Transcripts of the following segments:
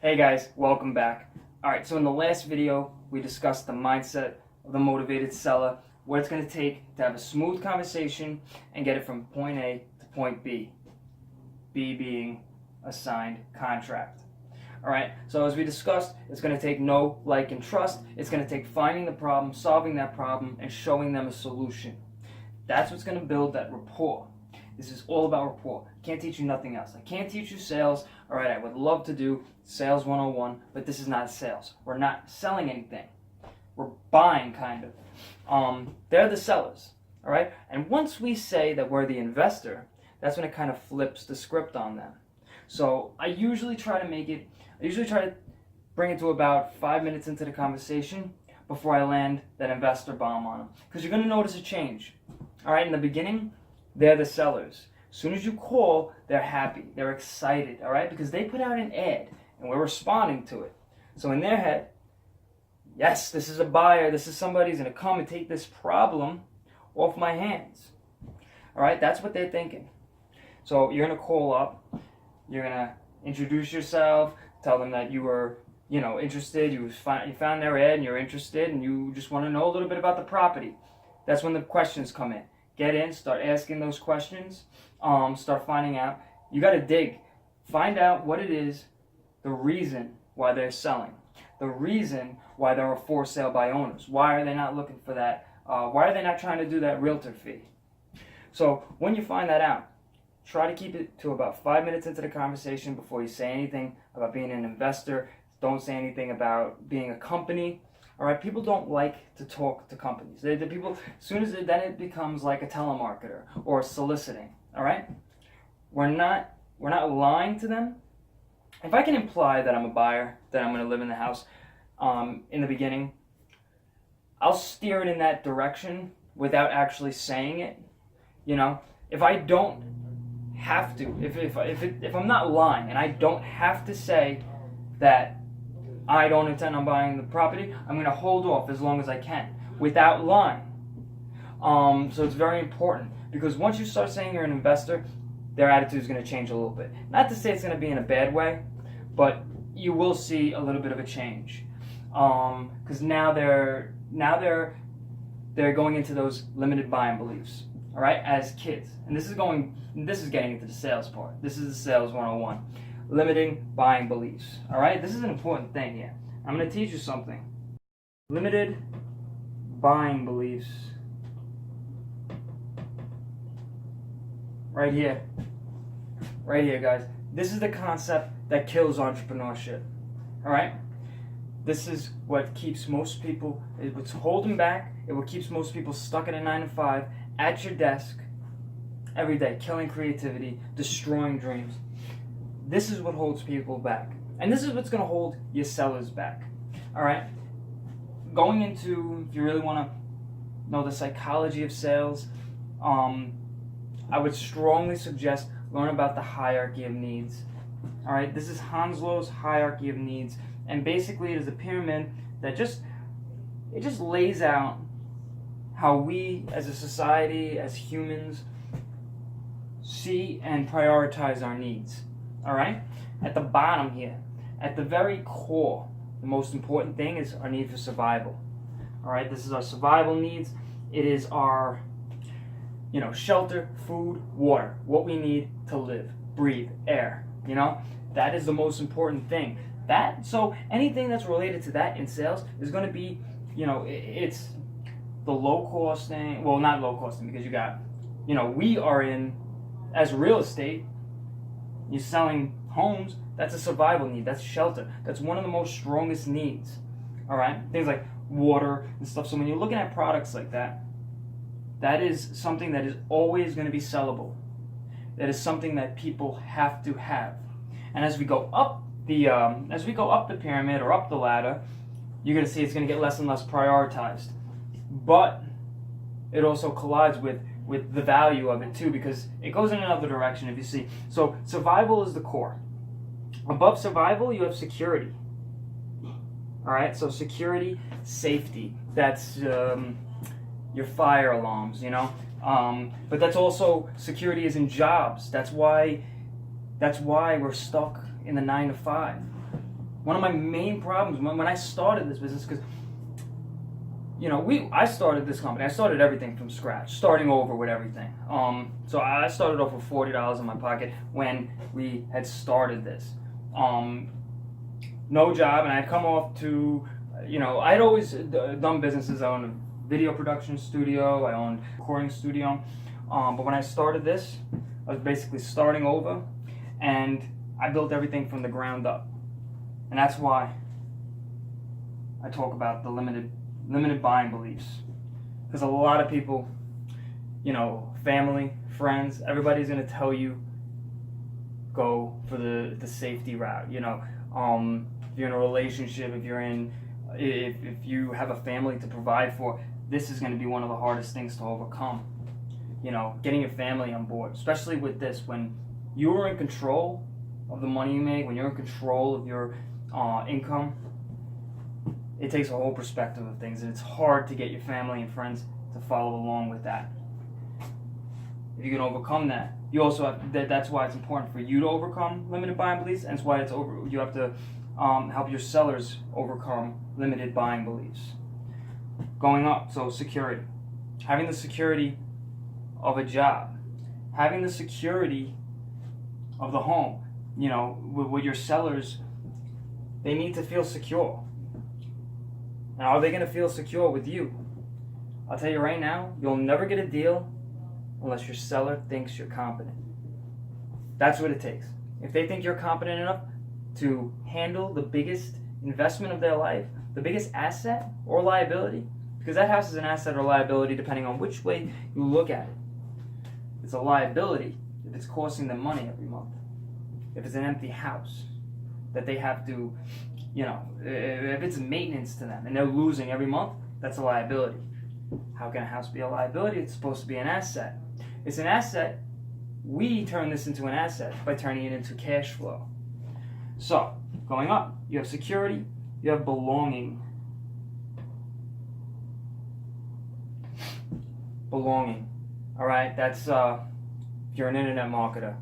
Hey guys, welcome back. Alright, so in the last video, we discussed the mindset of the motivated seller, what it's going to take to have a smooth conversation and get it from point A to point B. B being a signed contract. Alright, so as we discussed, it's going to take know, like, and trust. It's going to take finding the problem, solving that problem, and showing them a solution. That's what's going to build that rapport. This is all about rapport. I can't teach you nothing else. I can't teach you sales. All right, I would love to do sales 101, but this is not sales. We're not selling anything. We're buying, kind of. They're the sellers, all right? And once we say that we're the investor, that's when it kind of flips the script on them. So I usually try to bring it to about 5 minutes into the conversation before I land that investor bomb on them. Because you're going to notice a change. All right, in the beginning, they're the sellers. As soon as you call, they're happy. They're excited, all right? Because they put out an ad, and we're responding to it. So in their head, yes, this is a buyer. This is somebody who's going to come and take this problem off my hands. All right? That's what they're thinking. So you're going to call up. You're going to introduce yourself, tell them that you were, interested. You found their ad, and you're interested, and you just want to know a little bit about the property. That's when the questions come in. Get in, start asking those questions, start finding out. You got to dig. Find out what it is, the reason why they're selling, the reason why they're for sale by owners. Why are they not looking for that? Why are they not trying to do that realtor fee? So when you find that out, try to keep it to about 5 minutes into the conversation before you say anything about being an investor. Don't say anything about being a company. All right, people don't like to talk to companies. The people, as soon as then it becomes like a telemarketer or soliciting. All right, we're not lying to them. If I can imply that I'm a buyer, that I'm going to live in the house, in the beginning, I'll steer it in that direction without actually saying it. If I don't have to, if I'm not lying and I don't have to say that I don't intend on buying the property, I'm going to hold off as long as I can without lying. So it's very important because once you start saying you're an investor, their attitude is going to change a little bit. Not to say it's going to be in a bad way, but you will see a little bit of a change because now they're going into those limited buying beliefs. All right, as kids, and this is getting into the sales part. This is the sales 101. Limiting buying beliefs. All right, this is an important thing here. I'm going to teach you something. Limited buying beliefs. Right here, guys. This is the concept that kills entrepreneurship. All right, this is what keeps most people. It's holding back. It what keeps most people stuck at a 9 to 5 at your desk every day, killing creativity, destroying dreams. This is what holds people back. And this is what's going to hold your sellers back. All right? Going into, if you really want to know the psychology of sales, I would strongly suggest learn about the hierarchy of needs. All right? This is Hanslow's hierarchy of needs. And basically it is a pyramid that just lays out how we as a society, as humans, see and prioritize our needs. All right? At the bottom here, at the very core, the most important thing is our need for survival. All right? This is our survival needs. It is our, shelter, food, water, what we need to live, breathe, air. That is the most important thing. So anything that's related to that in sales is going to be, it's the low costing. Well, not low costing because you got, we are in, as real estate, you're selling homes, that's a survival need. That's shelter. That's one of the most strongest needs. All right? Things like water and stuff. So when you're looking at products like that, that is something that is always going to be sellable. That is something that people have to have. And as we go up the pyramid or up the ladder, you're going to see it's going to get less and less prioritized. But it also collides with the value of it too, because it goes in another direction if you see. So survival is the core. Above survival, you have security. All right, so security, safety. That's your fire alarms, But that's also security is in jobs. That's why we're stuck in the 9 to 5. One of my main problems when I started this business, because I started this company. I started everything from scratch, starting over with everything. So I started off with $40 in my pocket when we had started this. No job, and I'd come off to, I'd always done businesses. I owned a video production studio. I owned a recording studio. But when I started this, I was basically starting over, and I built everything from the ground up. And that's why I talk about the limited buying beliefs, because a lot of people, family, friends, everybody's going to tell you go for the safety route. If you're in a relationship, if you have a family to provide for, this is going to be one of the hardest things to overcome. Getting your family on board, especially with this, when you're in control of the money you make, when you're in control of your income, it takes a whole perspective of things, and it's hard to get your family and friends to follow along with that. If you can overcome that, you also have that's why it's important for you to overcome limited buying beliefs, and it's why you have to help your sellers overcome limited buying beliefs. Going up, so security, having the security of a job, having the security of the home. With your sellers, they need to feel secure. Now, are they going to feel secure with you? I'll tell you right now, you'll never get a deal unless your seller thinks you're competent. That's what it takes. If they think you're competent enough to handle the biggest investment of their life, the biggest asset or liability, because that house is an asset or liability depending on which way you look at it. It's a liability if it's costing them money every month. If it's an empty house that they have to, if it's maintenance to them and they're losing every month, that's a liability. How can a house be a liability? It's supposed to be an asset. It's an asset. We turn this into an asset by turning it into cash flow. So, going up, you have security, you have belonging. Belonging. All right, that's if you're an internet marketer.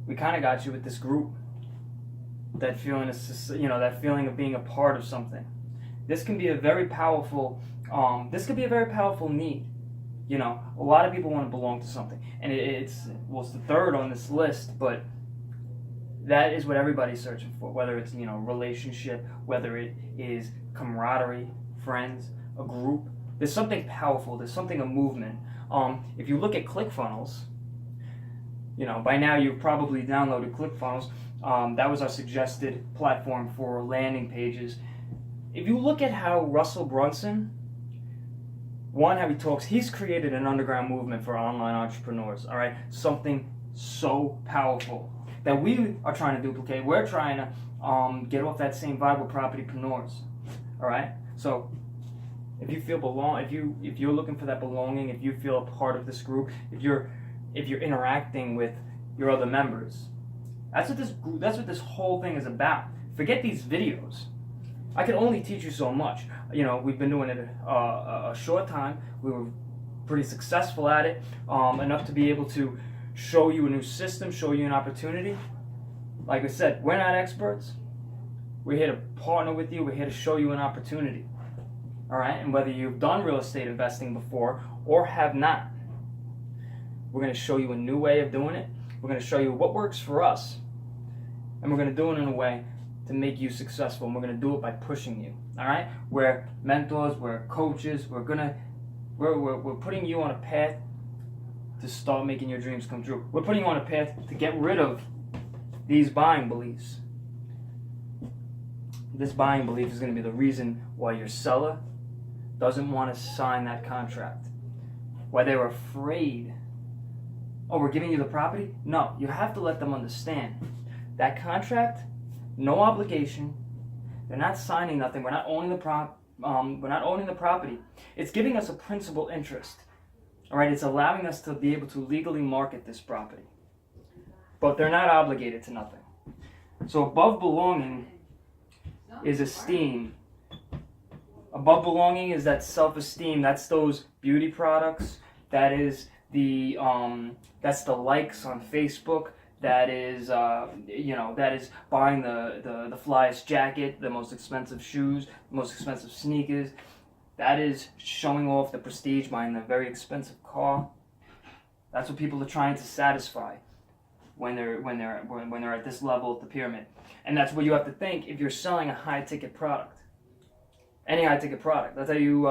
We kind of got you with this group. That feeling of being a part of something. This can be a very powerful. This could be a very powerful need. A lot of people want to belong to something, and it's the third on this list, but that is what everybody's searching for. Whether it's relationship, whether it is camaraderie, friends, a group. There's something powerful. There's something, a movement. If you look at ClickFunnels, by now you've probably downloaded ClickFunnels. That was our suggested platform for landing pages. If you look at how Russell Brunson, how he talks, he's created an underground movement for online entrepreneurs, all right? Something so powerful that we are trying to duplicate. We're trying to get off that same vibe with propertypreneurs, all right? So if you feel if you're looking for that belonging, if you feel a part of this group, if you're interacting with your other members, that's what this whole thing is about. Forget these videos. I can only teach you so much. We've been doing it a short time. We were pretty successful at it, enough to be able to show you a new system, show you an opportunity. Like I said, we're not experts. We're here to partner with you. We're here to show you an opportunity. All right? And whether you've done real estate investing before or have not, we're going to show you a new way of doing it. We're going to show you what works for us. And we're going to do it in a way to make you successful. And we're going to do it by pushing you. All right? We're mentors. We're coaches. We're putting you on a path to start making your dreams come true. We're putting you on a path to get rid of these buying beliefs. This buying belief is going to be the reason why your seller doesn't want to sign that contract. Why they're afraid. Oh, we're giving you the property? No, you have to let them understand. That contract, no obligation. They're not signing nothing. We're not owning the property. It's giving us a principal interest. All right, it's allowing us to be able to legally market this property. But they're not obligated to nothing. So above belonging is esteem. Above belonging is that self-esteem. That's those beauty products. That is that's the likes on Facebook. that is that is buying the flyest jacket, the most expensive shoes, the most expensive sneakers. That is showing off the prestige, buying the very expensive car. That's what people are trying to satisfy when they're at this level of the pyramid. And that's what you have to think if you're selling a high ticket product. Any high ticket product. That's how you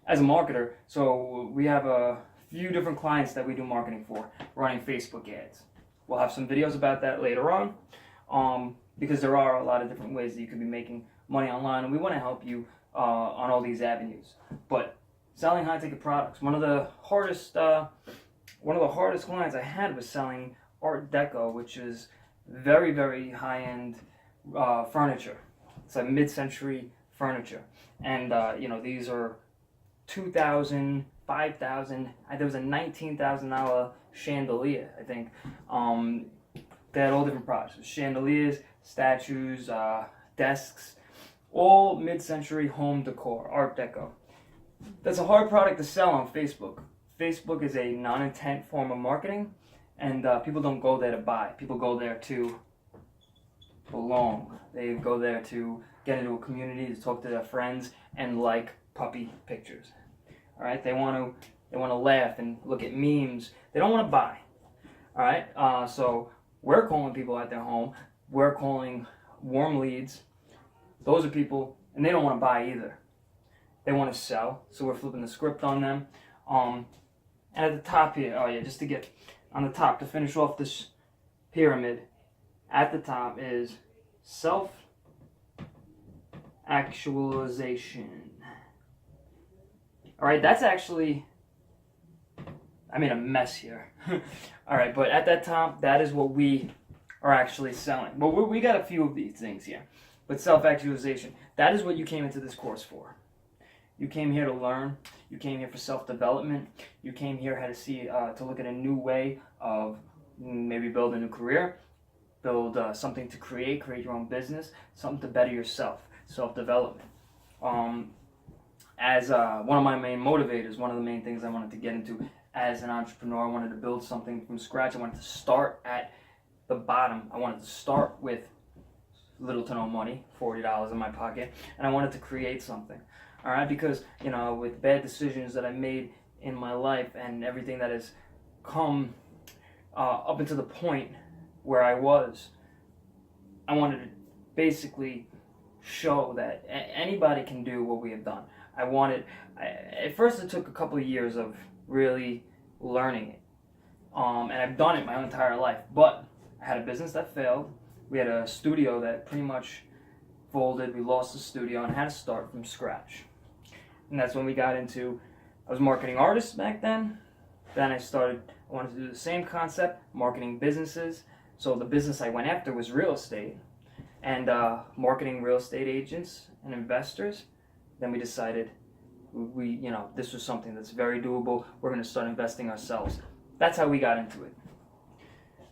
as a marketer. So we have a few different clients that we do marketing for, running Facebook ads. We'll have some videos about that later on, because there are a lot of different ways that you could be making money online, and we want to help you on all these avenues. But selling high ticket products, one of the hardest clients I had was selling Art Deco, which is very, very high end furniture. It's a mid-century furniture, and these are 2,000, 5,000. There was a $19,000 chandelier, I think. They had all different products: chandeliers, statues, desks, all mid-century home decor, Art Deco. That's a hard product to sell on Facebook. Facebook is a non-intent form of marketing, and people don't go there to buy. People go there to belong. They go there to get into a community, to talk to their friends, and like puppy pictures. All right, they want to laugh and look at memes. They don't want to buy. All right, so we're calling people at their home. We're calling warm leads. Those are people, and they don't want to buy either. They want to sell, so we're flipping the script on them. And at the top here, just to get on the top, to finish off this pyramid, at the top is self-actualization. All right, that's actually, I made a mess here. All right, but at that top, that is what we are actually selling. But we got a few of these things here. But self-actualization, that is what you came into this course for. You came here to learn. You came here for self-development. You came here to look at a new way of maybe build a new career, build something to create your own business, something to better yourself, self-development. As one of my main motivators, one of the main things I wanted to get into as an entrepreneur, I wanted to build something from scratch. I wanted to start at the bottom. I wanted to start with little to no money, $40 in my pocket, and I wanted to create something. All right, because with bad decisions that I made in my life and everything that has come up until the point where I wanted to basically show that anybody can do what we have done. At first it took a couple of years of really learning it, and I've done it my entire life. But I had a business that failed. We had a studio that pretty much folded. We lost the studio and had to start from scratch. And that's when we got into, I was marketing artists back then. Then I wanted to do the same concept, marketing businesses. So the business I went after was real estate and marketing real estate agents and investors. Then we decided this was something that's very doable. We're going to start investing ourselves. That's how we got into it.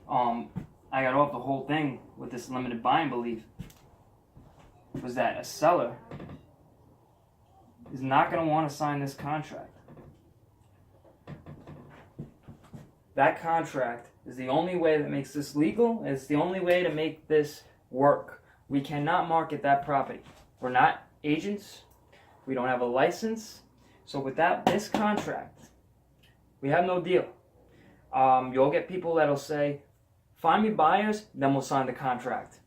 I got off the whole thing with this limited buying belief, was that a seller is not going to want to sign this contract. That contract is the only way that makes this legal. It's the only way to make this work. We cannot market that property. We're not agents. We don't have a license. So without this contract, we have no deal. You'll get people that'll say, find me buyers, then we'll sign the contract.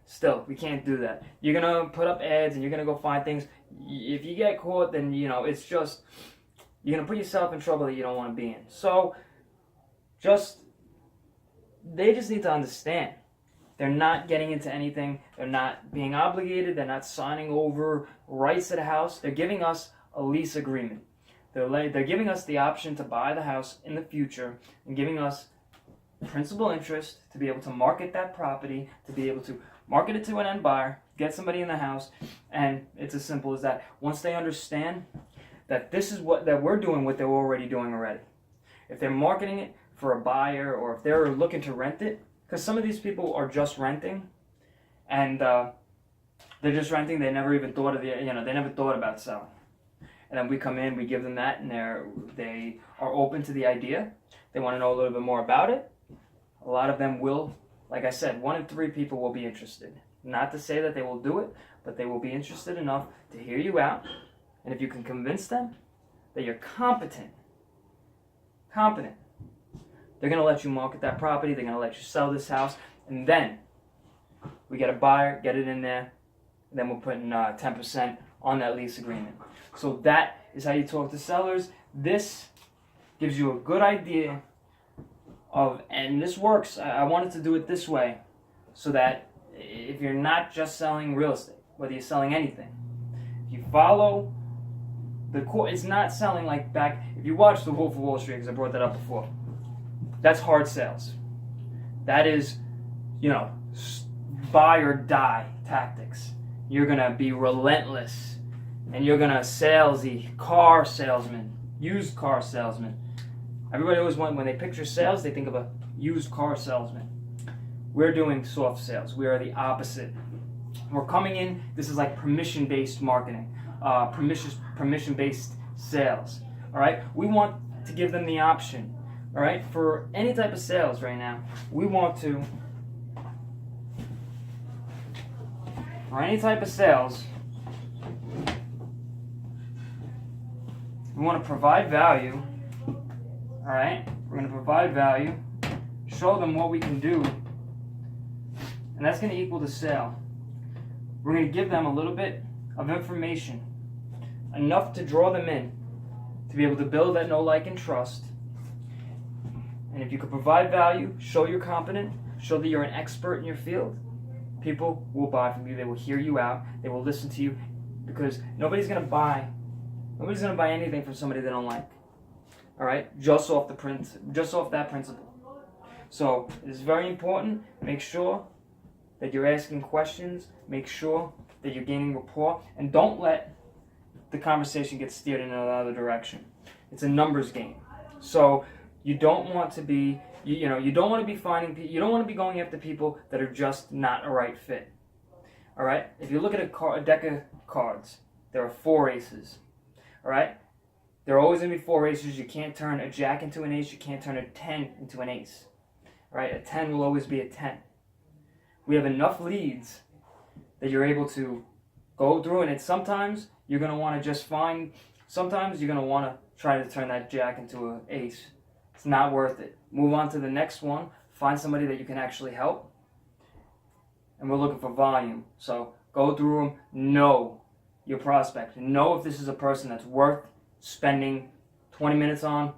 Still, we can't do that. You're going to put up ads and you're going to go find things. If you get caught, then, it's just, you're going to put yourself in trouble that you don't want to be in. So, they just need to understand. They're not getting into anything. They're not being obligated. They're not signing over rights to the house. They're giving us a lease agreement. They're giving us the option to buy the house in the future and giving us principal interest to be able to market that property, to be able to market it to an end buyer, get somebody in the house, and it's as simple as that. Once they understand that this is that we're doing what they're already doing already. If they're marketing it for a buyer or if they're looking to rent it, because some of these people are just renting, and they're just renting. They never even thought they never thought about selling. And then we come in, we give them that, and they are open to the idea. They want to know a little bit more about it. A lot of them will, like I said, 1 in 3 people will be interested. Not to say that they will do it, but they will be interested enough to hear you out. And if you can convince them that you're competent, they're going to let you market that property, they're going to let you sell this house, and then we get a buyer, get it in there, and then we're putting 10% on that lease agreement. So that is how you talk to sellers. This gives you a good idea of, and this works, I wanted to do it this way, so that if you're not just selling real estate, whether you're selling anything, if you follow the core, it's not selling like back, if you watch The Wolf of Wall Street, because I brought that up before, that's hard sales. That is, buy or die tactics. You're going to be relentless, and you're going to salesy, car salesman, used car salesman. Everybody always when they picture sales, they think of a used car salesman. We're doing soft sales. We are the opposite. We're coming in, this is like permission-based marketing, permission-based sales. All right? We want to give them the option. All right? For any type of sales right now, we want to, for any type of sales, we want to provide value. All right? We're going to provide value, show them what we can do, and that's going to equal the sale. We're going to give them a little bit of information, enough to draw them in, to be able to build that know, like, and trust. And if you can provide value, show you're competent, show that you're an expert in your field, people will buy from you. They will hear you out. They will listen to you, because nobody's going to buy anything from somebody they don't like. All right, just off that principle. So it is very important. Make sure that you're asking questions. Make sure that you're gaining rapport, and don't let the conversation get steered in another direction. It's a numbers game. So you don't want to be, you don't want to be you don't want to be going after people that are just not a right fit. All right. If you look at a deck of cards, there are 4 aces. All right. There are always going to be 4 aces. You can't turn a jack into an ace. You can't turn a 10 into an ace. All right, a 10 will always be a 10. We have enough leads that you're able to go through, and sometimes you're going to want to sometimes you're going to want to try to turn that jack into an ace. It's not worth it. Move on to the next one. Find somebody that you can actually help. And we're looking for volume. So go through them. Know your prospect. Know if this is a person that's worth spending 20 minutes on,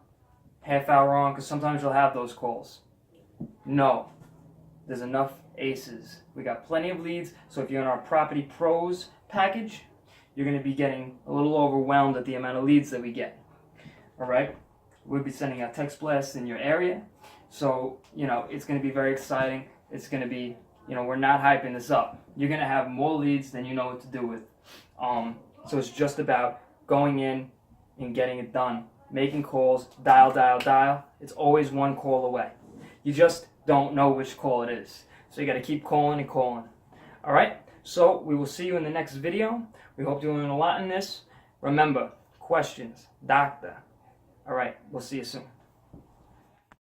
half hour on, because sometimes you'll have those calls. No, there's enough aces. We got plenty of leads, so if you're in our Property Pros package, you're going to be getting a little overwhelmed at the amount of leads that we get. All right? We'll be sending out text blasts in your area, so, it's going to be very exciting. It's going to be, we're not hyping this up. You're going to have more leads than you know what to do with. So it's just about going in and getting it done. Making calls, dial. It's always one call away. You just don't know which call it is. So you got to keep calling and calling. All right? So we will see you in the next video. We hope you learn a lot in this. Remember, questions, doctor. All right, we'll see you soon.